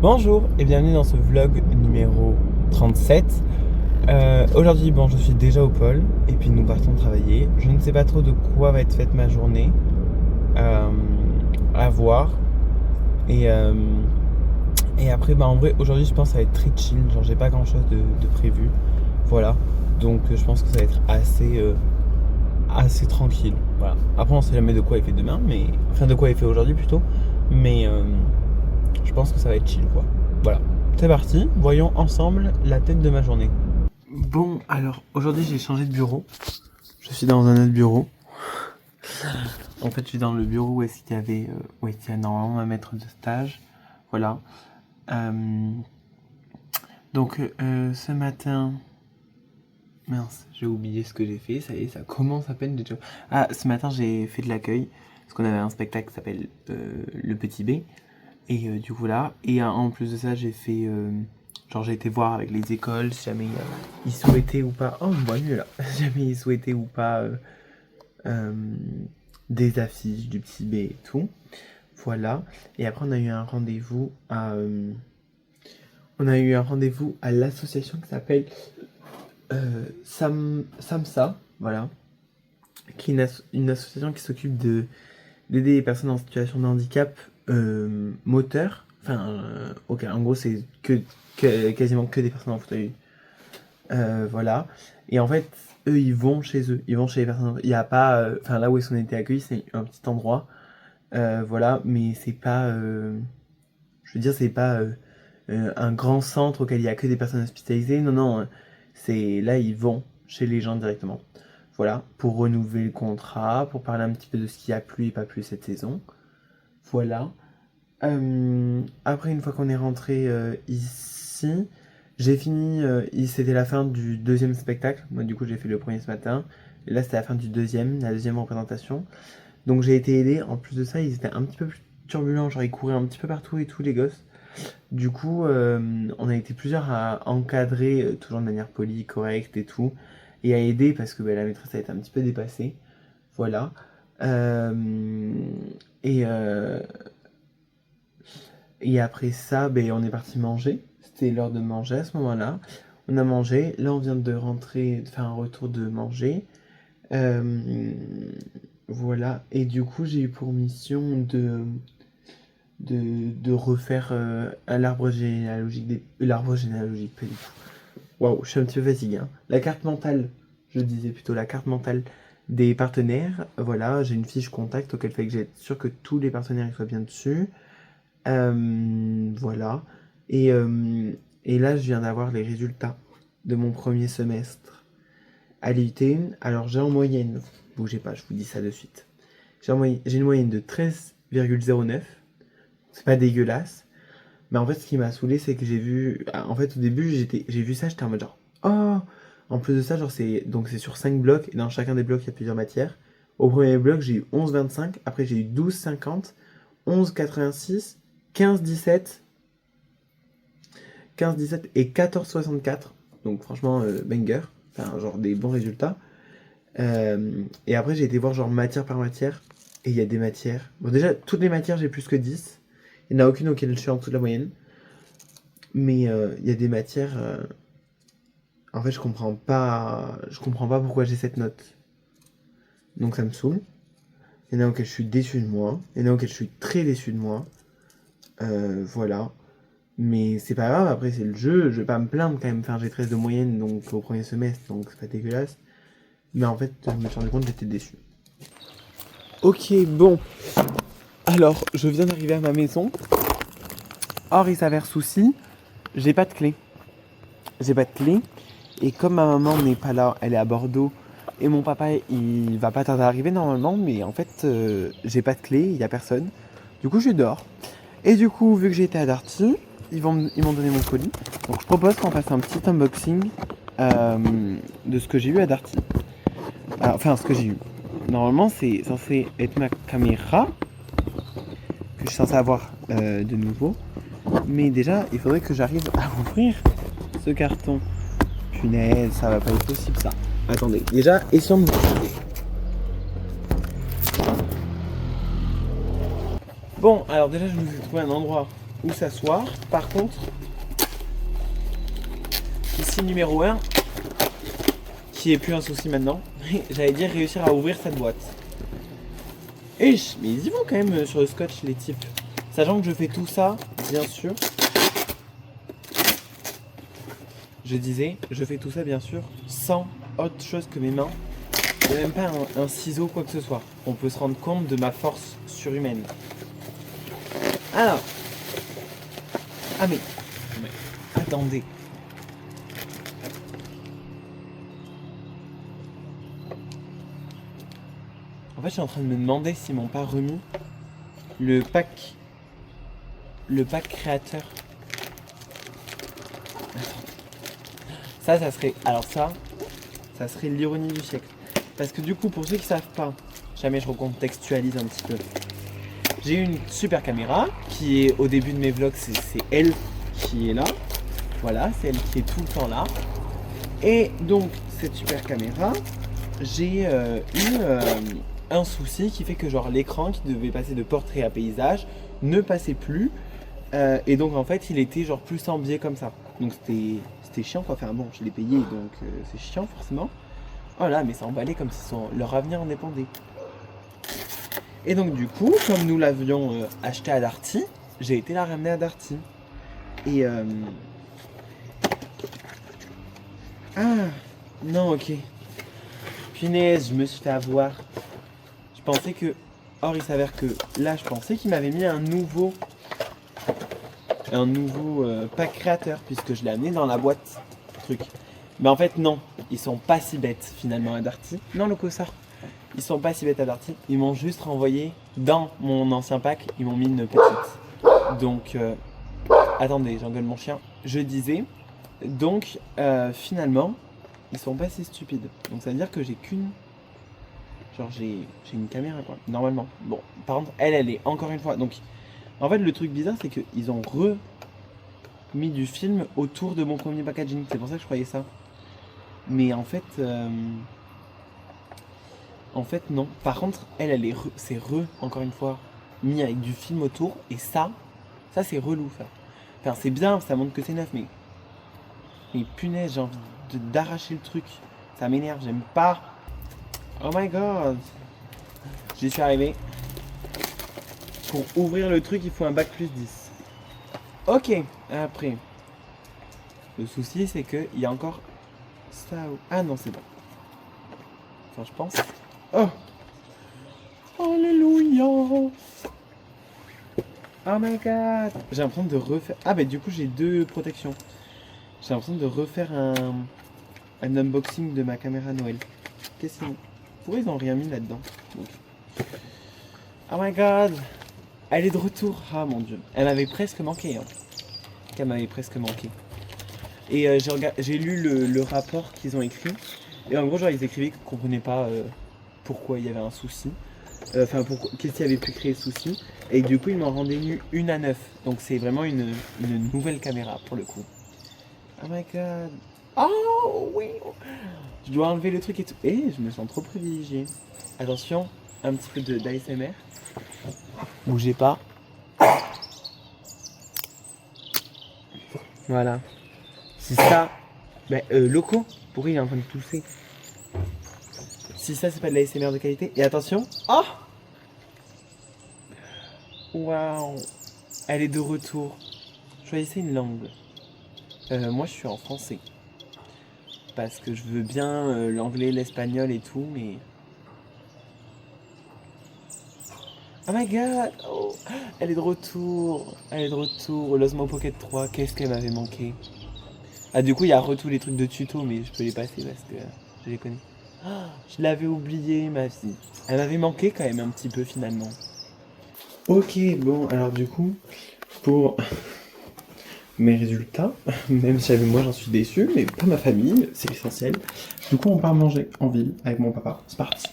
Bonjour et bienvenue dans ce vlog numéro 37. Aujourd'hui, je suis déjà au pôle et puis nous partons travailler. Je ne sais pas trop de quoi va être faite ma journée. À voir. Et, euh, et après, en vrai, aujourd'hui, je pense que ça va être très chill. Genre, j'ai pas grand chose de prévu. Voilà. Donc, je pense que ça va être assez tranquille. Voilà. Après, on sait jamais de quoi il fait demain, mais. Enfin, de quoi il fait aujourd'hui plutôt. Mais. Je pense que ça va être chill quoi. Voilà, c'est parti, voyons ensemble la tête de ma journée. Bon, alors aujourd'hui j'ai changé de bureau. Je suis dans un autre bureau. En fait, je suis dans le bureau où est-ce qu'il y avait, où est-ce qu'il y a normalement ma maître de stage. Voilà. Euh, donc ce matin, mince, j'ai oublié ce que j'ai fait. Ça y est, ça commence à peine déjà. Ah, ce matin j'ai fait de l'accueil parce qu'on avait un spectacle qui s'appelle Le Petit B. Et du coup là, et en plus de ça, j'ai fait, genre j'ai été voir avec les écoles si jamais ils souhaitaient ou pas, oh on me voit mieux là, si jamais ils souhaitaient ou pas euh, des affiches du petit B et tout. Voilà. Et après on a eu un rendez-vous à l'association qui s'appelle Samsa, voilà, qui est une association qui s'occupe d'aider les personnes en situation de handicap moteur. Enfin, ok, en gros, c'est quasiment que des personnes en fauteuil. Voilà. Et en fait, eux, ils vont chez eux. Ils vont chez les personnes. Il n'y a pas. Enfin, là où ils ont été accueillis, c'est un petit endroit. Voilà. Mais c'est pas. Je veux dire, c'est pas un grand centre auquel il n'y a que des personnes hospitalisées. Non, non. C'est là, ils vont chez les gens directement. Voilà. Pour renouveler le contrat, pour parler un petit peu de ce qui a plu et pas plu cette saison. Voilà. Après, une fois qu'on est rentré ici, j'ai fini. C'était la fin du deuxième spectacle. Moi, du coup, j'ai fait le premier ce matin. Et là, c'était la fin du deuxième, la deuxième représentation. Donc, j'ai été aidé. En plus de ça, ils étaient un petit peu plus turbulents. Genre, ils couraient un petit peu partout et tout, les gosses. Du coup, on a été plusieurs à encadrer, toujours de manière polie, correcte et tout. Et à aider parce que la maîtresse a été un petit peu dépassée. Voilà. Et. Et après ça, on est parti manger. C'était l'heure de manger à ce moment-là. On a mangé. Là, on vient de rentrer, de faire un retour de manger. Euh, voilà. Et du coup, j'ai eu pour mission de refaire l'arbre généalogique l'arbre généalogique, pas du tout. Waouh, je suis un petit peu fatigué, hein. La carte mentale, je disais plutôt la carte mentale des partenaires. Voilà, j'ai une fiche contact auquel fait que j'ai être sûr que tous les partenaires soient bien dessus. Voilà. Et, euh, et là, je viens d'avoir les résultats de mon premier semestre à l'IUT. Alors, j'ai en moyenne, bougez pas, je vous dis ça de suite. J'ai une moyenne de 13,09. C'est pas dégueulasse. Mais en fait, ce qui m'a saoulé, c'est que j'ai vu. En fait, au début, j'ai vu ça, j'étais en mode genre. Oh. En plus de ça, genre, c'est sur 5 blocs. Et dans chacun des blocs, il y a plusieurs matières. Au premier bloc, j'ai eu 11,25. Après, j'ai eu 12,50. 11,86. 15-17, 15-17 et 14-64. Donc franchement, banger. Enfin, genre des bons résultats. Et après, j'ai été voir genre matière par matière. Et il y a des matières. Bon, déjà, toutes les matières, j'ai plus que 10. Il n'y en a aucune auquel je suis en dessous de la moyenne. Mais il y a des matières. En fait, je comprends pas. Je comprends pas pourquoi j'ai cette note. Donc ça me saoule. Il y en a auquel je suis déçu de moi. Il y en a auquel je suis très déçu de moi. Voilà. Mais c'est pas grave, après c'est le jeu, je vais pas me plaindre quand même. Enfin, j'ai 13 de moyenne donc au premier semestre, donc c'est pas dégueulasse. Mais en fait, je me suis rendu compte que j'étais déçu. Ok, bon. Alors, je viens d'arriver à ma maison. Or, il s'avère souci, j'ai pas de clé. J'ai pas de clé. Et comme ma maman n'est pas là, elle est à Bordeaux. Et mon papa, il va pas tarder à arriver normalement. Mais en fait, j'ai pas de clé, il y a personne. Du coup, je dors. Et du coup, vu que j'ai été à Darty, ils m'ont donné mon colis. Donc je propose qu'on fasse un petit unboxing de ce que j'ai eu à Darty. Enfin, ce que j'ai eu. Normalement, c'est censé être ma caméra, que je suis censé avoir de nouveau. Mais déjà, il faudrait que j'arrive à ouvrir ce carton. Punaise, ça va pas être possible ça. Attendez, déjà, essayons de... Bon, alors déjà, je vous ai trouvé un endroit où s'asseoir. Par contre, souci numéro 1, qui est plus un souci maintenant, j'allais dire réussir à ouvrir cette boîte. Mais ils y vont quand même sur le scotch les types. Sachant que je fais tout ça, bien sûr. Je disais, je fais tout ça bien sûr sans autre chose que mes mains. Il n'y a même pas un ciseau quoi que ce soit. On peut se rendre compte de ma force surhumaine. Alors. Ah mais attendez. En fait, je suis en train de me demander s'ils m'ont pas remis le pack créateur. Ça serait... Alors ça serait l'ironie du siècle. Parce que du coup, pour ceux qui savent pas, jamais je recontextualise un petit peu. J'ai une super caméra qui est au début de mes vlogs, c'est elle qui est là. Voilà, c'est elle qui est tout le temps là. Et donc, cette super caméra, j'ai eu un souci qui fait que genre l'écran qui devait passer de portrait à paysage ne passait plus. Et donc en fait, il était genre plus en biais comme ça. Donc c'était chiant quoi. Enfin bon, je l'ai payé donc c'est chiant forcément. Voilà, mais ça emballait comme si leur avenir en dépendait. Et donc du coup, comme nous l'avions acheté à Darty, j'ai été la ramener à Darty. Et ah non, ok. Punaise, je me suis fait avoir. Je pensais que... Or il s'avère que là, je pensais qu'il m'avait mis un nouveau pack créateur, puisque je l'ai amené dans la boîte truc. Mais en fait non, ils sont pas si bêtes finalement à Darty. Non, le cossard. Ils sont pas si bêtes à Darty. Ils m'ont juste renvoyé dans mon ancien pack, ils m'ont mis une petite. Donc attendez, j'engueule mon chien. Je disais, donc finalement, ils sont pas si stupides. Donc ça veut dire que j'ai qu'une... Genre j'ai une caméra quoi, normalement. Bon, par contre, elle est encore une fois... Donc en fait, le truc bizarre, c'est qu'ils ont remis du film autour de mon premier packaging. C'est pour ça que je croyais ça. Mais en fait non. Par contre, c'est encore une fois, mis avec du film autour. Et ça c'est relou, ça. Enfin, c'est bien, ça montre que c'est neuf, mais punaise, j'ai envie d'arracher le truc. Ça m'énerve, j'aime pas. Oh my god. J'y suis arrivé. Pour ouvrir le truc, il faut un bac plus 10. Ok, après. Le souci, c'est qu'il y a encore ça. Ah non, c'est bon. Enfin, je pense. Oh! Alléluia! Oh my god! J'ai l'impression de refaire. Ah, bah, du coup, j'ai 2 protections. J'ai l'impression de refaire un unboxing de ma caméra Noël. Qu'est-ce qu'ils... Pourquoi ils n'ont rien mis là-dedans? Oh my god! Elle est de retour. Ah mon dieu. Elle m'avait presque manqué. Hein. Elle m'avait presque manqué. Et j'ai lu le rapport qu'ils ont écrit. Et en gros, genre, ils écrivaient qu'ils ne comprenaient pas pourquoi il y avait un souci. Enfin, qu'est-ce qui avait pu créer ce souci. Et du coup, ils m'en rendaient une à 9. Donc, c'est vraiment une nouvelle caméra pour le coup. Oh my god. Oh oui. Je dois enlever le truc et tout. Et je me sens trop privilégié. Attention, un petit peu d'ASMR. Bougez pas. Voilà. Si ça... Ben, locaux, pourquoi il est en train de tousser? Si ça, c'est pas de la ASMR de qualité. Et attention. Oh! Waouh! Elle est de retour. Choisissez une langue. Moi, je suis en français. Parce que je veux bien l'anglais, l'espagnol et tout, mais... Oh my god! Oh, elle est de retour! Elle est de retour! L'Osmo Pocket 3, qu'est-ce qu'elle m'avait manqué? Ah, du coup, il y a tous les trucs de tuto, mais je peux les passer parce que je les connais. Oh, je l'avais oublié, ma fille. Elle m'avait manqué quand même un petit peu, finalement. Ok, bon, alors du coup, pour mes résultats, même si moi j'en suis déçu, mais pas ma famille, c'est l'essentiel. Du coup, on part manger en ville avec mon papa. C'est parti.